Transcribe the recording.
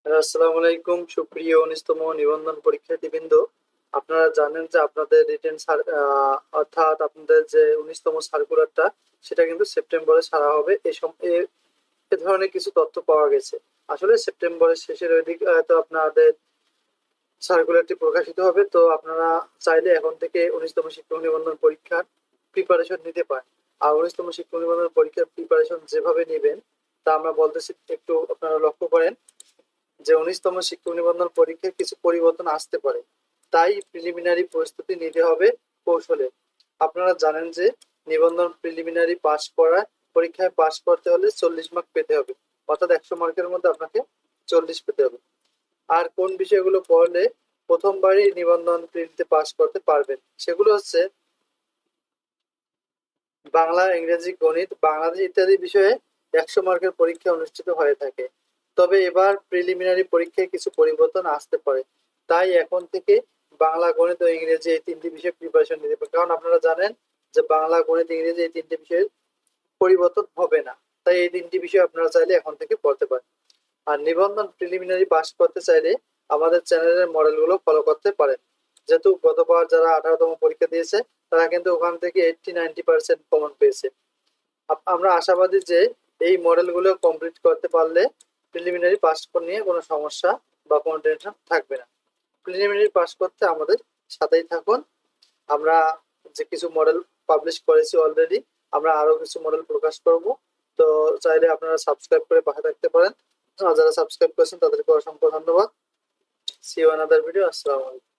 আসসালামু আলাইকুম সুপ্রিয় ১৯তম নিবন্ধন পরীক্ষার্থীবৃন্দ। আপনারা জানেন যে আপনাদের অর্থাৎ আপনাদের যে ১৯তম সার্কুলারটা সেটা কিন্তু সেপ্টেম্বরে ছাড়া হবে। এ ধরনের কিছু তথ্য পাওয়া গেছে। আসলে সেপ্টেম্বরের শেষের ওই দিক তো আপনাদের সার্কুলারটি প্রকাশিত হবে। তো আপনারা চাইলে এখন থেকে ১৯তম শিক্ষক নিবন্ধন পরীক্ষার প্রিপারেশন নিতে পারেন। আর ১৯তম শিক্ষক নিবন্ধন পরীক্ষার প্রিপারেশন যেভাবে নেবেন তা আমরা বলতেছি, একটু আপনারা লক্ষ্য করেন যে ১৯তম শিক্ষক নিবন্ধন পরীক্ষায় কিছু পরিবর্তন আসতে পারে। তাই প্রিলিমিনারি প্রস্তুতি নিতে হবে কৌশলে। আপনারা জানেন যে নিবন্ধন প্রিলিমিনারি পরীক্ষায় পাস করতে হলে ৪০ মার্ক পেতে হবে, অর্থাৎ ১০০ মার্কের মধ্যে আপনাকে ৪০ পেতে হবে। আর কোন বিষয়গুলো পড়লে প্রথমবারই নিবন্ধন প্রিলিতে পাস করতে পারবেন সেগুলো হচ্ছে বাংলা, ইংরেজি, গণিত, বাংলাদেশ ইত্যাদি বিষয়ে ১০০ মার্কের পরীক্ষা অনুষ্ঠিত হয়ে থাকে। তবে এবার প্রিলিমিনারি পরীক্ষায় কিছু পরিবর্তন আসতে পারে। তাই এখন থেকে বাংলা, গণিত ও ইংরেজি এই ৩টি বিষয়ে প্রিপারেশন নিতে হবে। কারণ আপনারা জানেন যে বাংলা, গণিত, ইংরেজি এই ৩টি বিষয়ের পরিবর্তন হবে না। তাই এই ৩টি বিষয় আপনারা চাইলে এখন থেকে পড়তে পারেন। আর নিবন্ধন প্রিলিমিনারি পাস করতে চাইলে আমাদের চ্যানেলের মডেলগুলো ফলো করতে পারেন। যেহেতু গতবার যারা ১৮তম পরীক্ষা দিয়েছে তারা কিন্তু ওখান থেকে 80-90% কমন পেয়েছে। আমরা আশাবাদী যে এই মডেলগুলো কমপ্লিট করতে পারলে প্রিলিমিনারি পাস নিয়ে কোনো সমস্যা বা কোনো টেনশন থাকবে না। প্রিলিমিনারি পাস করতে আমাদের সাথেই থাকুন। আমরা যে কিছু মডেল পাবলিশ করেছি অলরেডি, আমরা আরো কিছু মডেল প্রকাশ করব। তো চাইলে আপনারা সাবস্ক্রাইব করে পাশে থাকতে পারেন। যারা সাবস্ক্রাইব করেছেন তাদেরকে অসংখ্য ধন্যবাদ। See you another video. আসসালামু আলাইকুম।